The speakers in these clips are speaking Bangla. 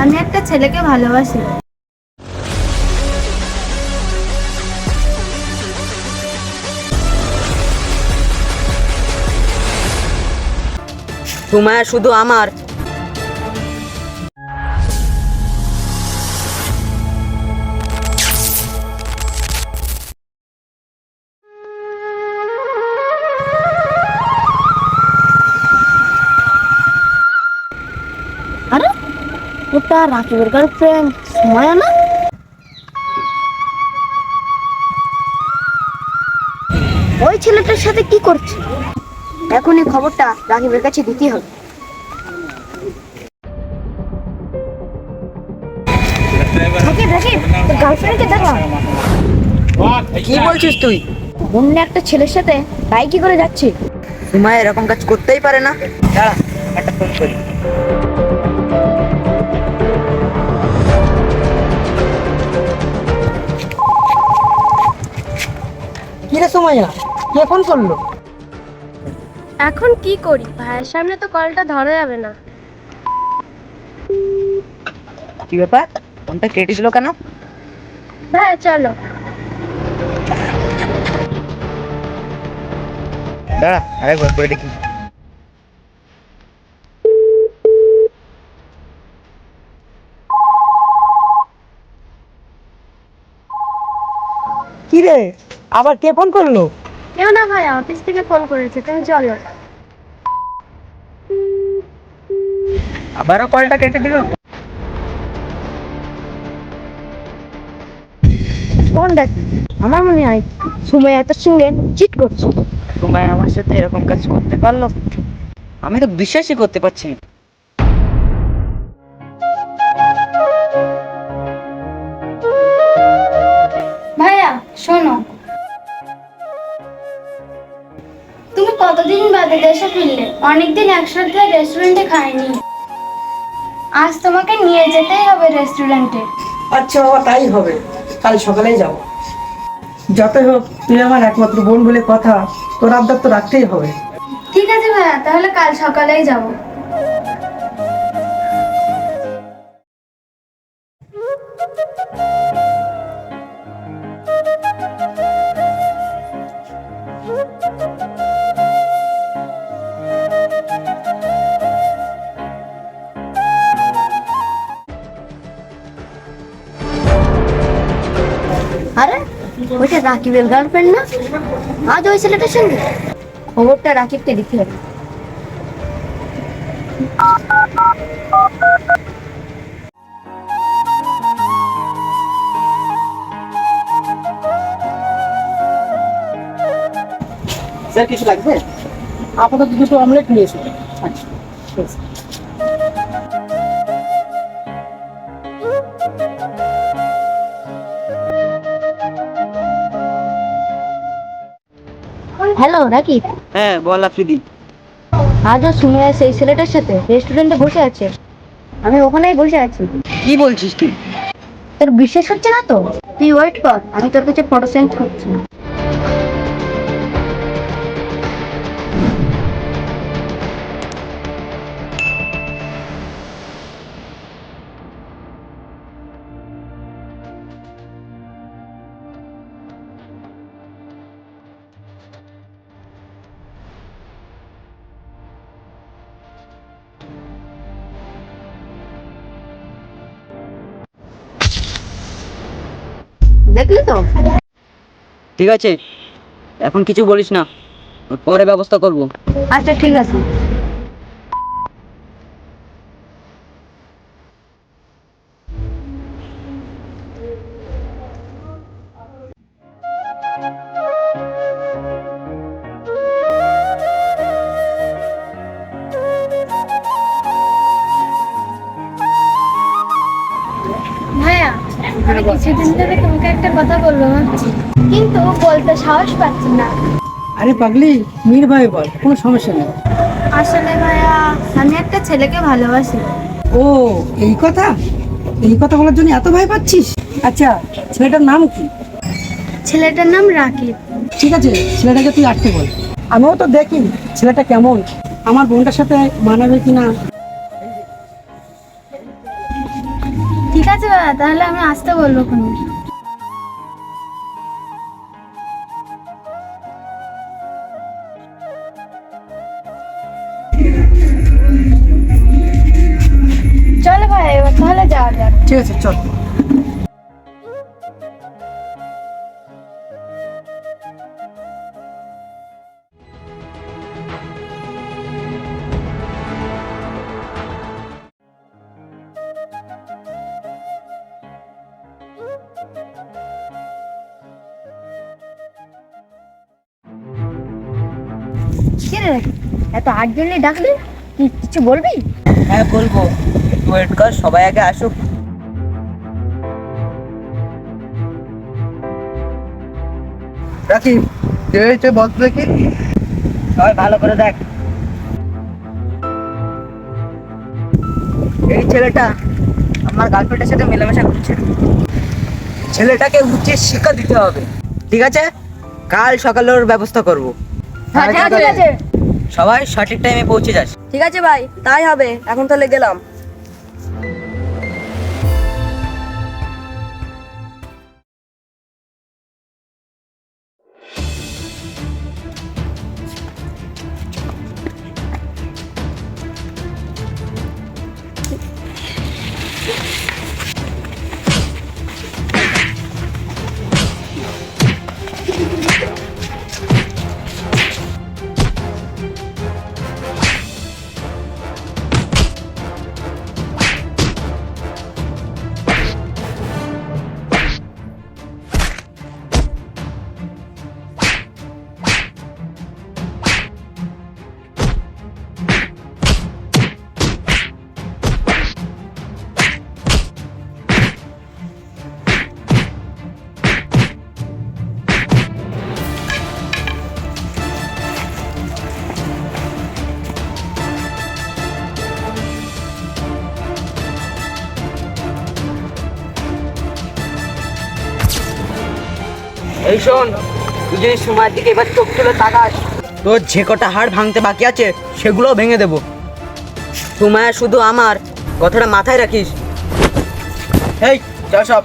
আমি একটা ছেলেকে ভালোবাসি। সুমায়া শুধু আমার। আরে ওটা রাকিবের গার্লফ্রেন্ড সুমায়া না? ওই ছেলেটার সাথে কি করছে? এখন এই খবরটা রাকিবের কাছে দিতে হবে। রাকিব রাকিব, তোর গার্লফ্রেন্ডকে দেখলাম। কি বলছিস তুই? অন্য একটা ছেলের সাথে বাইকে করে যাচ্ছে। সুমায়া এরকম কাজ করতেই পারে না। দাঁড়া, একটা ফোন করি। কি রে সুমাইয়া, কে ফোন করলো? এখন কি করি, ভাইয়ের সামনে তো কলটা ধরা যাবে না। কি ব্যাপার, ফোনটা কেটে দিল কেন? ভাই চলো। দাঁড়া, আরেকবার করে দেখি। কি রে, আবার কে ফোন করলো? কেউ না ভাই, অফিস থেকে ফোন করেছে, তুমি চলো। আবারও কলটা কেটে দিল। ফোন দেখি, আমার মনে হয় সুমাইয়া তোর সঙ্গে চিট করছে। সুমায়া আমার সাথে এরকম কাজ করতে পারলো? আমি তো বিশ্বাসই করতে পারছি না। ভাইয়া শোনো, তুমি কতদিন বাদে দেশে ফিরলে? অনেকদিন একসাথে রেস্টুরেন্টে খাইনি, আজ তোমাকে নিয়ে যেতেই হবে রেস্টুরেন্টে। আচ্ছা বাবা, তাই হবে, কাল সকালেই যাব। যতই হোক তুই আমার একমাত্র বোন বলে কথা, তোর আবদার তো রাখতেই হবে। ঠিক আছে ভাইয়া, তাহলে কাল সকালেই যাব। আরে ওইটা রাকিবের গার্লফ্রেন্ড না? আজ ওই ছেলেটার সঙ্গে খবরটা রাকিবকে দিতে হবে। স্যার কিছু লাগবে? আপাতত দুটো অমলেট নিয়ে এসো। আচ্ছা ঠিক আছে। হ্যালো রাকিব, হ্যাঁ বল আফ্রিদি। আজও সুমাইয়া সেই ছেলেটার সাথে রেস্টুরেন্টে বসে আছে। আমি ওখানেই বসে আছি। কি বলছিস তুই? তোর বিশ্বাস হচ্ছে না তো? তুই ওয়েট কর, আমি তোর কাছে ফটো সেন্ড করছি। দেখলি তো? ঠিক আছে, এখন কিছু বলিস না, পরে ব্যবস্থা করব। আচ্ছা ঠিক আছে। ভাইয়া, আমি কিছুদিন ধরে তোমাকে একটা কথা বলবো ভাবছি, কিন্তু বলতে সাহস পাচ্ছি না। আরে পাগলি, নির্ভয়ে বল, কোনো সমস্যা নেই। আসলে ভাইয়া, আমি একটা ছেলেকে ভালোবাসি। ও, এই কথা, এই কথা বলার জন্য এত ভয় পাচ্ছিস? আচ্ছা, ছেলেটার নাম কি? ছেলেটার নাম রাকিব। ঠিক আছে, ছেলেটাকে তুই আটকে বল। আমিও তো দেখি ছেলেটা কেমন, আমার বোনটার সাথে মানাবে কিনা। আছে ভাইয়া, তাহলে আমি আসতে বলবো কোন। চলো ভাইয়া, এবার তাহলে যাওয়া যাক। ঠিক আছে, চল। কি রে, এত আর্জেন্টলি ডাকলি, কি কিছু বলবি? হ্যাঁ বলবো, একটু ওয়েট কর, সবাই আগে আসুক। রাকিব, কে হয়েছে বল দেখি। সবাই ভালো করে দেখ। এই ছেলেটা আমার গার্লফ্রেন্ডের সাথে মেলামেশা করছে। ছেলেটাকে উচিত শিক্ষা দিতে হবে, ঠিক আছে? কাল সকালে ওর ব্যবস্থা করব। হ্যাঁ ঠিক আছে। সবাই সঠিক টাইমে পৌঁছে যাস। ঠিক আছে ভাই, তাই হবে। এখন তাহলে গেলাম। এই শোন, তুই যদি সময়ের দিকে এবার চোখ তুলে তাকাস, তোর যে কটা হাড় ভাঙতে বাকি আছে সেগুলোও ভেঙে দেবো। সময় শুধু আমার, কথাটা মাথায় রাখিস। এই চল সব।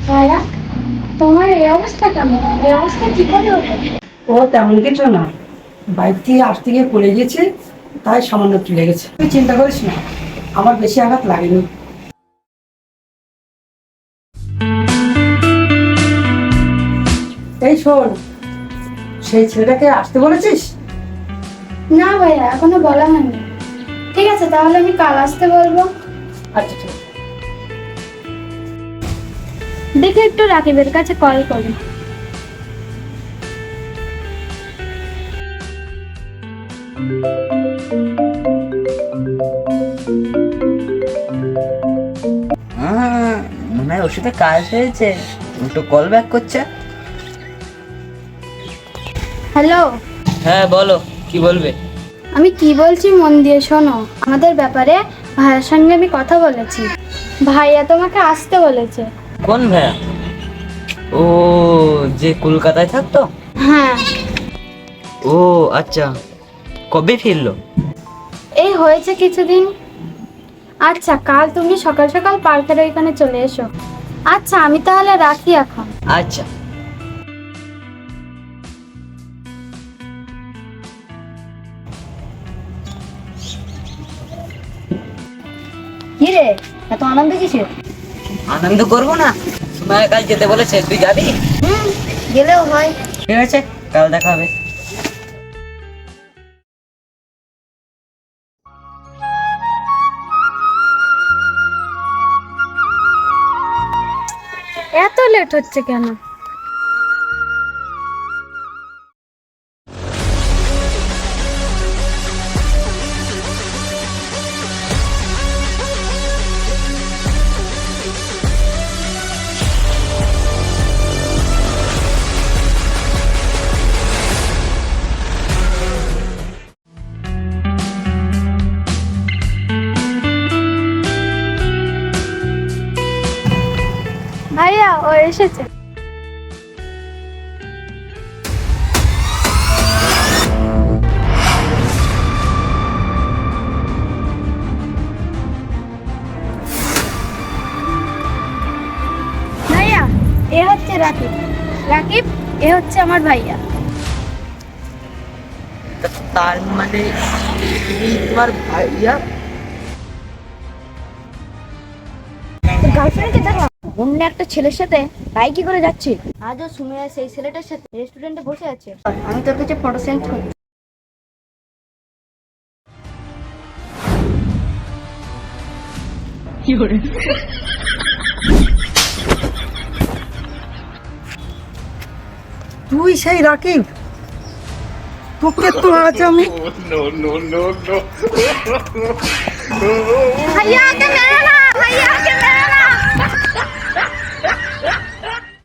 ভাইয়া, তোমার এই অবস্থা কেমন? এই অবস্থা কি করে হলো? ও তেমন কিছু না, বাইক থেকে আসতে গিয়ে পড়ে গেছে, তাই সামান্য একটু লেগেছে। তুই চিন্তা করিস না, আমার বেশি আঘাত লাগেনি। এই শোন, সেই ছেলেটাকে আসতে বলেছিস? না ভাইয়া, এখনো বলা হয়নি। ঠিক আছে, তাহলে আমি কাল আসতে বলবো। আচ্ছা ঠিক আছে। দেখে একটু রাকিবের কাছে কল করি। মনে হয় ওষুধে কাজ হয়েছে, একটু কল ব্যাক করছে। হ্যালো, হ্যাঁ বলো, কি বলবে? আমি কি বলছি মন দিয়ে শোনো। আমাদের ব্যাপারে ভাইয়ের সঙ্গে আমি কথা বলেছি। ভাইয়া তোমাকে আসতে বলেছে। কোন ভাইয়া? ও, যে কলকাতায় থাকতো? হ্যাঁ। ও আচ্ছা, কবে ফিরলো? এই হয়েছে কিছুদিন। আচ্ছা, কাল তুমি সকাল সকাল পার্কের ওইখানে চলে এসো। আচ্ছা, আমি তাহলে রাখি এখন। আচ্ছা। কি রে এত আনন্দ কিসের? আনন্দ করবো না? সুমাইয়া কাল যেতে বলেছে, তুই যাবি? গেলেও হয়। ঠিক আছে, কাল দেখা হবে। এত লেট হচ্ছে কেন? ভাইয়া ও এসেছে। ভাইয়া এ হচ্ছে রাকিব। রাকিব এ হচ্ছে আমার ভাইয়া। তার মানে তুমি তোমার ভাইয়া? গার্লফ্রেন্ডকে দেখলাম অন্য একটা ছেলের সাথে বাইকে করে যাচ্ছে। আজও সুমেয়া সেই ছেলেটার সাথে রেস্টুরেন্টে বসে আছে। আমি তোর কাছে ফটো সেন্ড করছি। তুই সেই রাকিব? তোকে তো আজ আমি ভাইয়া কে মেরো না, ভাইয়া কে